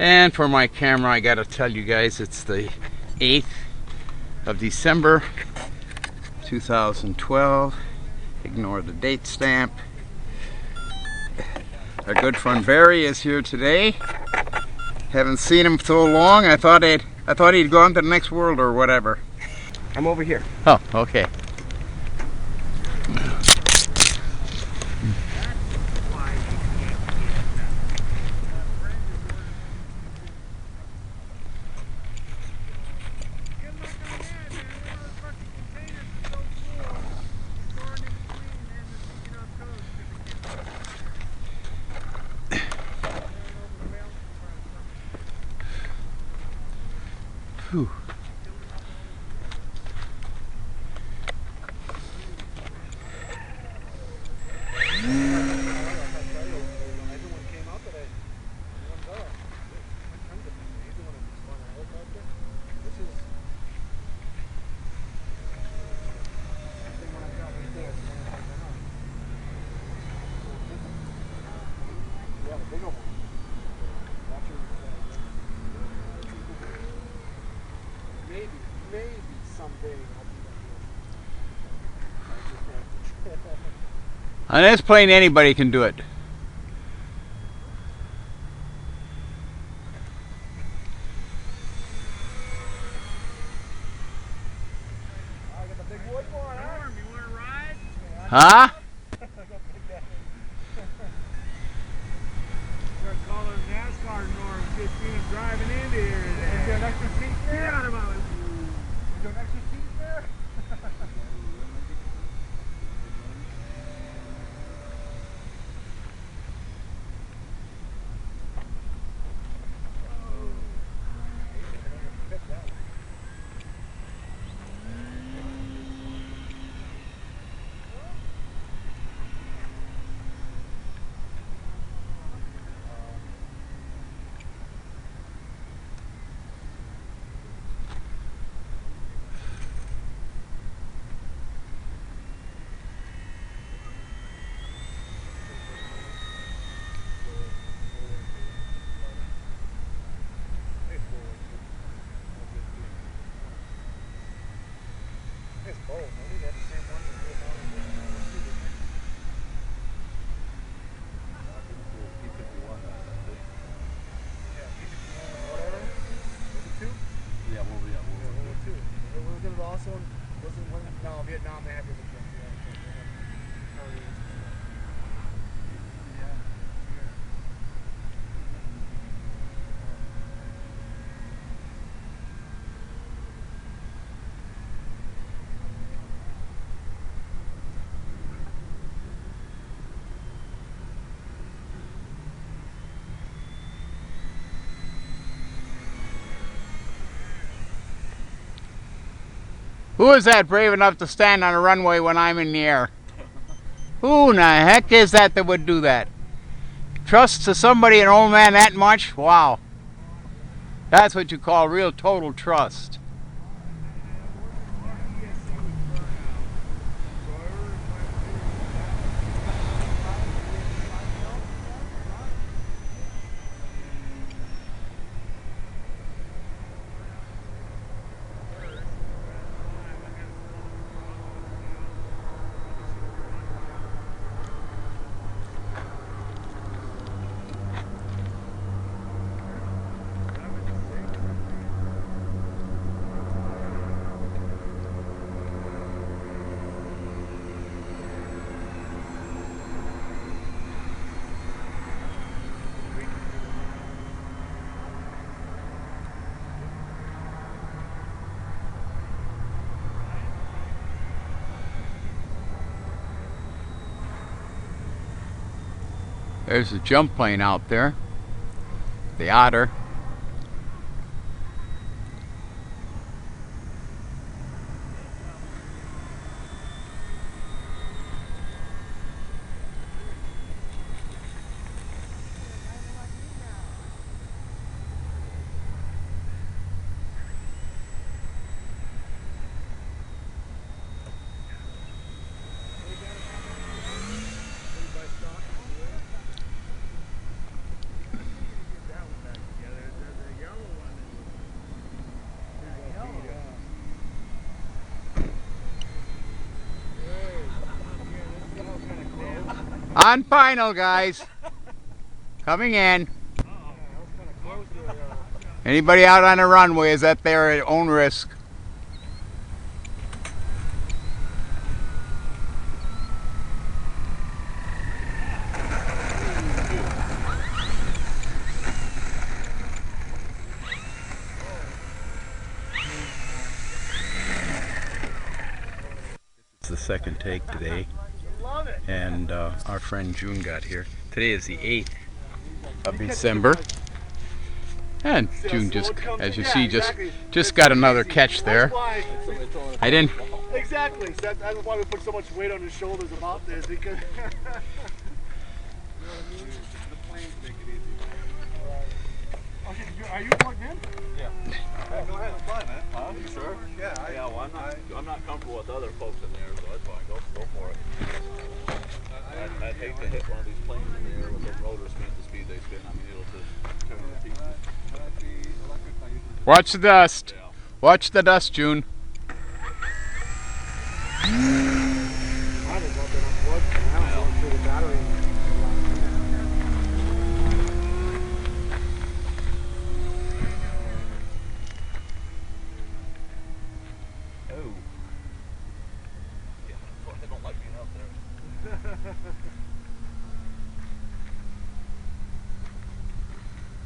And for my camera, I gotta tell you guys, it's the 8th of December 2012. Ignore the date stamp. Our good friend Barry is here today. Haven't seen him so long. I thought he'd gone to the next world or whatever. I'm over here. Oh, okay. Whew. Maybe someday I'll be like this. On this plane, anybody can do it. I got the big wood one, huh? You want to ride? Huh? Start calling NASCAR Norm, just see him driving into here today. Is there an extra seat there? Get out of my way. Is there an extra seat there? It's bold, maybe they have the same ones that go down in the Yeah, P-51 whatever. Was it 2? Yeah, World War II. Was it also, no, Vietnam, they have different things. Who is that brave enough to stand on a runway when I'm in the air? Who in the heck is that would do that? Trust to somebody, an old man, that much? Wow. That's what you call real total trust. There's a jump plane out there. The Otter. On final, guys. Coming in. Anybody out on the runway is at their own risk. It's the second take today, and our friend June got here. Today is the 8th of December. And June just, as you see, just got another catch there. I didn't. Exactly. That's why we put so much weight on his shoulders about this. Because are you plugged in? Yeah. Go ahead, it's fine, man. Huh? You sure? Yeah. Well, I'm not comfortable with other folks in there, so that's fine. Go for it. I'd hate to hit one of these planes in the air with the rotor spin at the speed they spin. I mean, it'll just turn to pieces. Watch the dust. Yeah. Watch the dust, June.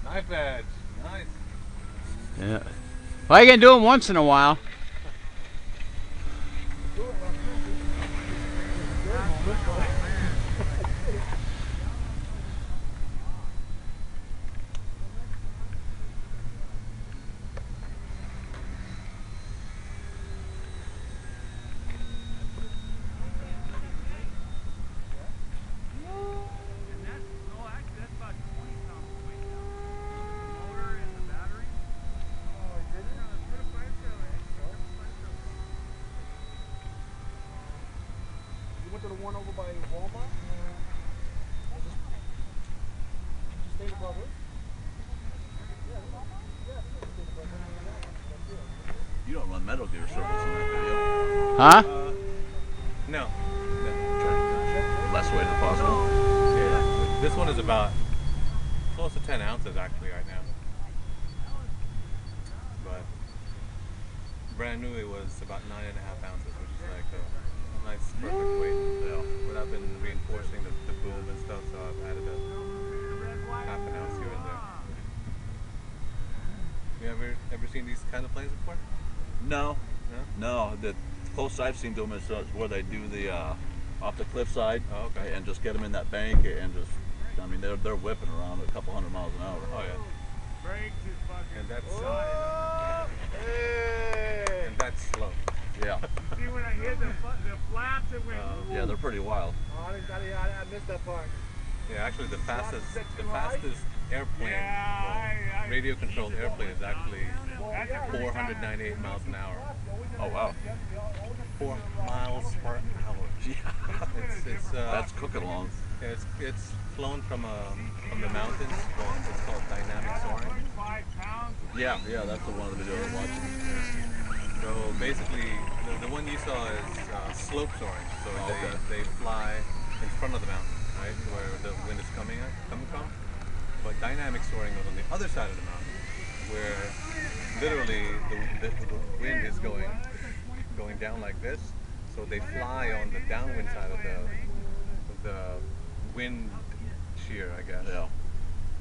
Knife edge. Nice. Yeah. Well, I can do them once in a while. To the one over by Walmart? Just stayed above it? You don't run Metal Gear circles in that video. Huh? No. Less weight than possible. Yeah. This one is about close to 10 ounces actually right now. But brand new it was about 9.5 ounces, which is like a nice perfect weight. Yeah. But I've been reinforcing the boom and stuff, so I've added a half an ounce here and there. You ever seen these kind of planes before? No. The closest I've seen to them is where they do the off the cliff side, and just get them in that bank and just, I mean, they're whipping around a couple 100 miles an hour. Oh yeah. Brakes is fucking. And that's Hey! and that's slow. Yeah. See when I hit the flaps, it went. Yeah, they're pretty wild. Oh, I missed that part. Yeah, actually the fastest airplane, Yeah, radio controlled airplane is actually 498 miles an hour. Oh wow. 4 miles per hour. Yeah. It's That's cooking along. yeah, it's flown from the mountains. It's called dynamic soaring. Yeah, that's the one of the videos I'm watching. So basically, the one you saw is slope soaring. So Okay. they fly in front of the mountain, right, where the wind is coming from. But dynamic soaring goes on the other side of the mountain, where literally the wind is going down like this. So they fly on the downwind side of the wind shear, I guess. Yeah.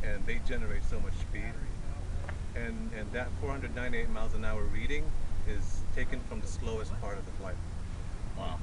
And they generate so much speed. And that 498 miles an hour reading is taken from the slowest part of the flight. Wow.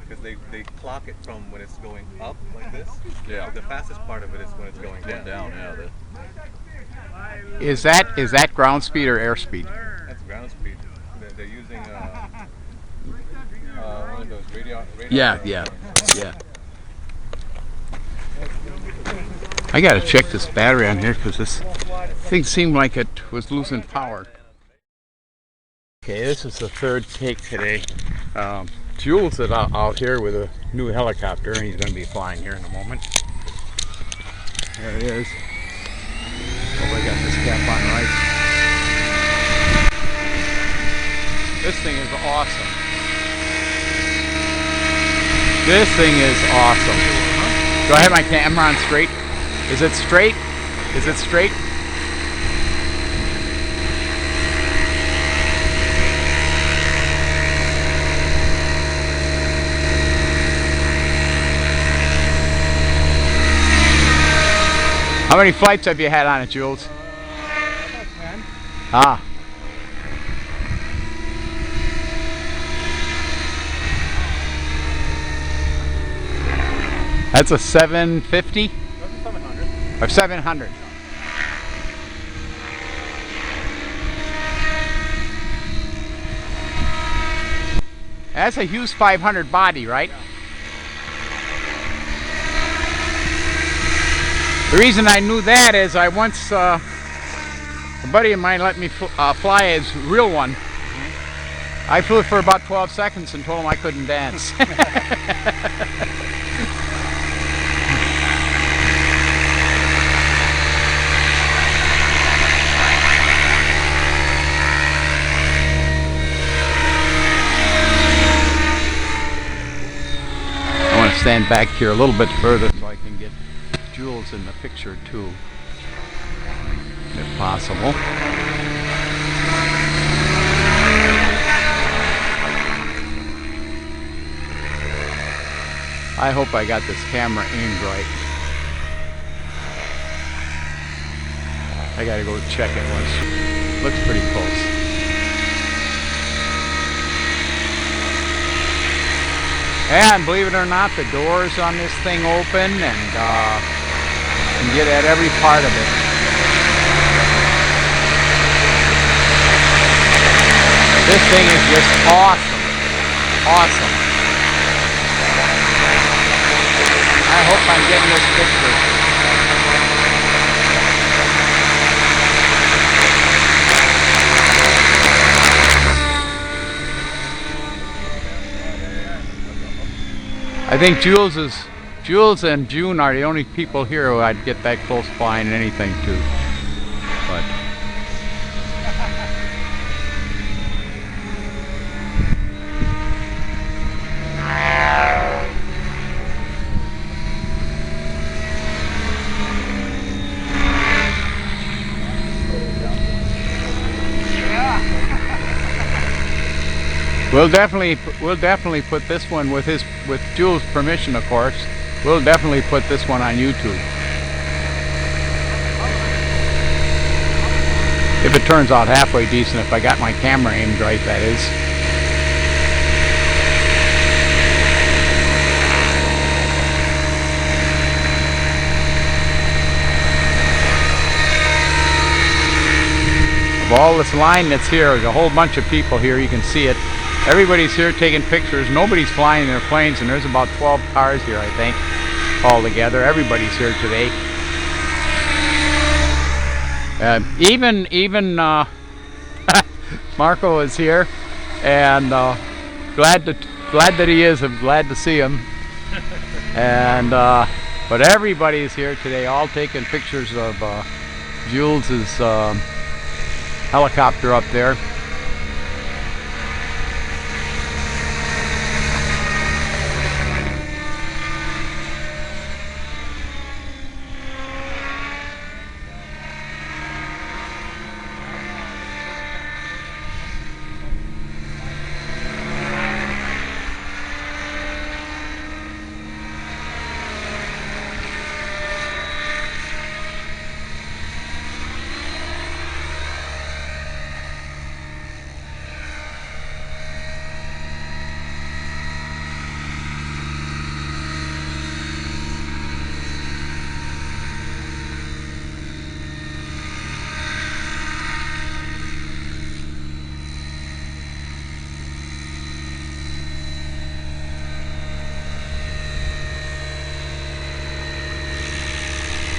Because they clock it from when it's going up like this. Yeah. The fastest part of it is when it's going Getting down. down, yeah. Is that ground speed or airspeed? That's ground speed. They're using one of those radar. Yeah. I gotta check this battery on here because this thing seemed like it was losing power. Okay, this is the third take today. Jules is out here with a new helicopter, and he's going to be flying here in a moment. There it is. Oh, I got this cap on right. This thing is awesome. This thing is awesome. Do I have my camera on straight? Is it straight? Is it straight? How many flights have you had on it, Jules? About 10. Ah. That's a 750? That's a 700. Or 700? That's a Hughes 500 body, right? Yeah. The reason I knew that is I once, a buddy of mine let me fly his real one. I flew it for about 12 seconds and told him I couldn't dance. I want to stand back here a little bit further so I can get Jules in the picture too, if possible. I hope I got this camera aimed right. I gotta go check it once. Looks pretty close. And believe it or not, the doors on this thing open and you can get at every part of it. This thing is just awesome. Awesome. I hope I'm getting this picture. I think Jules and June are the only people here who I'd get that close flying anything to. But we'll definitely put this one with Jules' permission, of course. We'll definitely put this one on YouTube. If it turns out halfway decent, if I got my camera aimed right, that is. Of all this line that's here, there's a whole bunch of people here, you can see it. Everybody's here taking pictures. Nobody's flying their planes, and there's about 12 cars here, I think, all together. Everybody's here today. Even Marco is here, and glad that he is. I'm glad to see him. And but everybody's here today, all taking pictures of Jules's helicopter up there.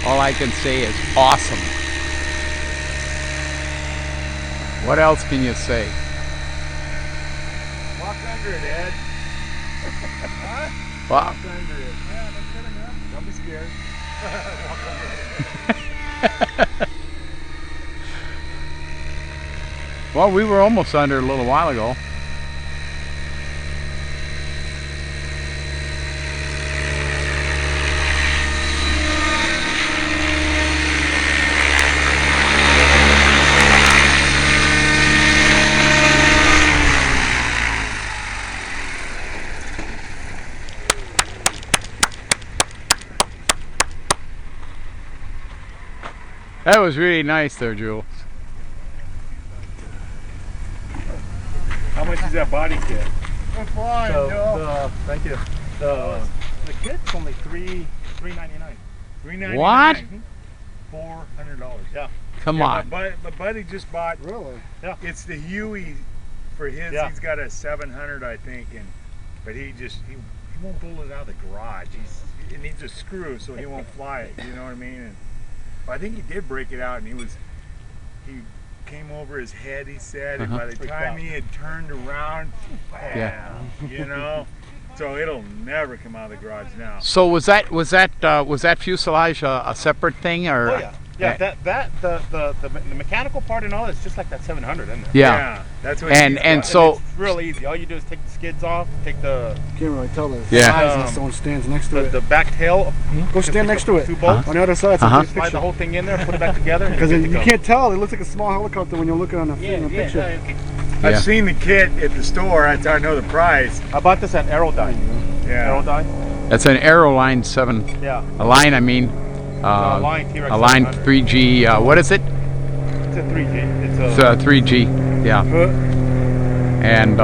All I can say is awesome. What else can you say? Walk under it, Ed. Huh? Wow. Walk under it. Yeah, that's good enough. Don't be scared. Walk under it. Well, we were almost under a little while ago. That was really nice there, Jules. How much is that body kit? We're flying, Joe. Thank you. The kit's only $399. $399. What? $400. Yeah. Come on. My buddy just bought. Really? Yeah. It's the Huey for his. Yeah. He's got a 700, I think, but he won't pull it out of the garage. It needs a screw, so he won't fly it. You know what I mean? And I think he did break it out, and he came over his head. He said, and by the time he had turned around, bam, you know. So it'll never come out of the garage now. So was that fuselage a separate thing, or? Oh yeah. Yeah, the mechanical part and all, it's just like that 700 in there. Yeah. That's what. And so it's real easy. All you do is take the skids off, take the Can't really tell the Yeah. size unless someone stands next to it. the back tail. Go stand next to it. 2 bolts. On the other side, so Uh-huh. Slide the whole thing in there, put it back together. because you can't tell. It looks like a small helicopter when you're looking on the picture. Yeah. I've seen the kit at the store. That's how I know the price. I bought this at Aerodyne. Yeah. Aerodyne. that's an Aeroline 7. Yeah. A line, I mean. Line T-Rex A line 700. 3G. What is it? It's a 3G. It's a 3G. Yeah. And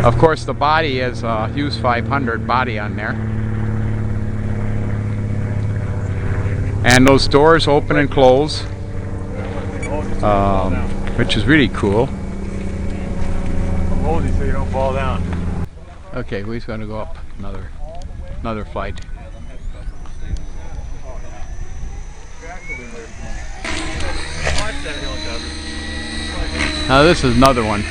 of course the body is a Hughes 500 body on there. And those doors open and close, which is really cool. Hold it so you don't fall down. Okay, we're going to go up another flight. Now this is another one.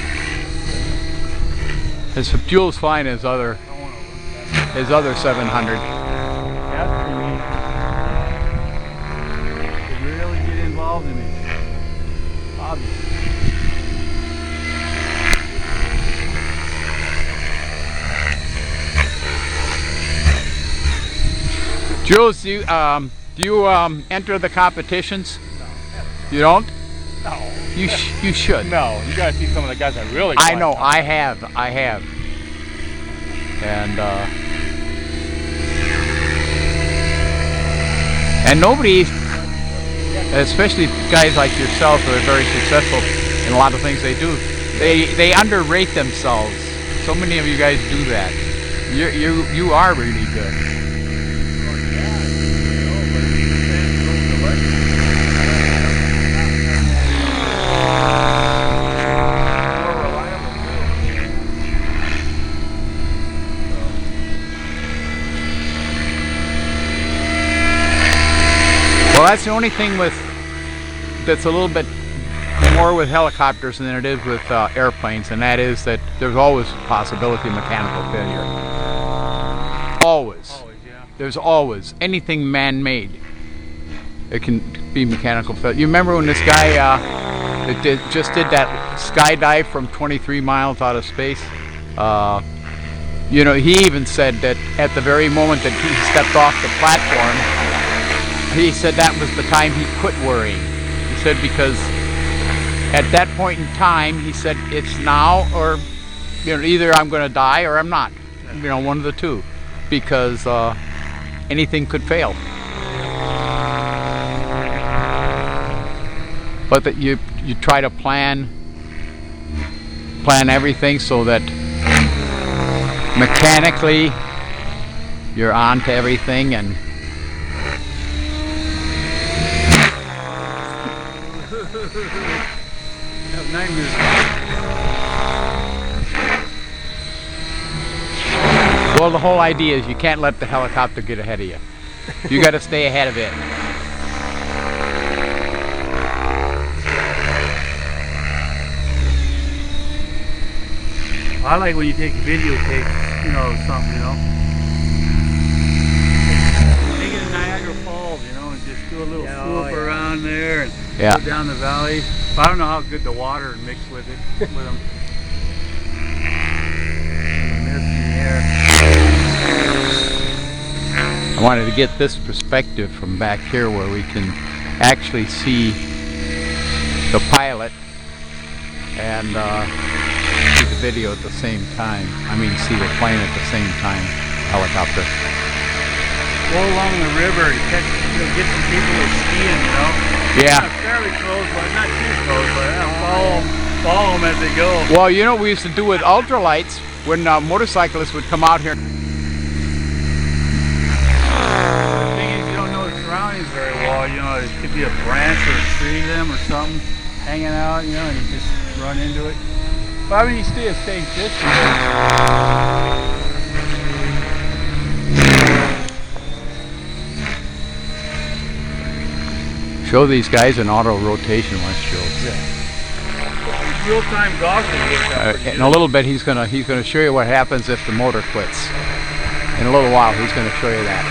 It's Jules flying his other 700. You really get involved in it. Obviously. Jules, do you enter the competitions? No. You don't? No. You should. No. You gotta see some of the guys that really. I know. I have. And nobody, especially guys like yourself who are very successful in a lot of things they do, they underrate themselves. So many of you guys do that. You are really good. Well, that's the only thing that's a little bit more with helicopters than it is with airplanes, and that is that there's always a possibility of mechanical failure. Always. Yeah. There's always anything man-made. It can be mechanical failure. You remember when this guy just did that skydive from 23 miles out of space? You know, he even said that at the very moment that he stepped off the platform, he said that was the time he quit worrying. He said because at that point in time, he said it's now or, you know, either I'm going to die or I'm not. You know, one of the two, because anything could fail. But that you try to plan everything so that mechanically you're on to everything and Have nightmares. well, the whole idea is you can't let the helicopter get ahead of you. You got to stay ahead of it. I like when you take videotape, you know, something, you know. Take it to Niagara Falls, you know, and just do a little swoop around there and go down the valley. But I don't know how good the water mixed with it, with them. I wanted to get this perspective from back here where we can actually see the pilot and see the video at the same time. I mean, see the plane at the same time, helicopter. Go along the river and catch get some people who are skiing, you know. Yeah. Fairly close, but not too close, but follow them as they go. Well, you know what we used to do with ultralights when motorcyclists would come out here. The thing is, you don't know the surroundings very well. You know, it could be a branch or a tree limb or something hanging out, you know, and you just run into it. But I mean, you stay a safe distance. Show these guys an auto rotation once, Jules. Yeah. Real-time goggles. In a little bit, he's gonna show you what happens if the motor quits. In a little while, he's gonna show you that.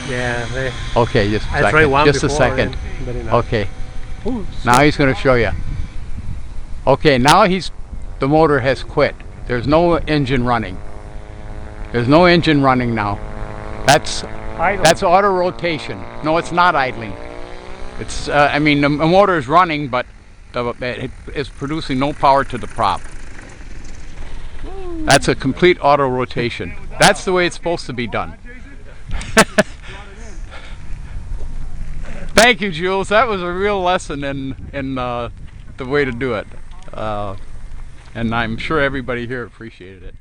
Yeah. Okay, just a I tried second. one Just a before, second. but enough. Okay. Now he's gonna show you. Okay, now the motor has quit. There's no engine running. There's no engine running now. That's auto rotation. No, it's not idling. It's I mean the motor is running, but it is producing no power to the prop. That's a complete auto rotation. That's the way it's supposed to be done. Thank you, Jules. That was a real lesson in the way to do it, and I'm sure everybody here appreciated it.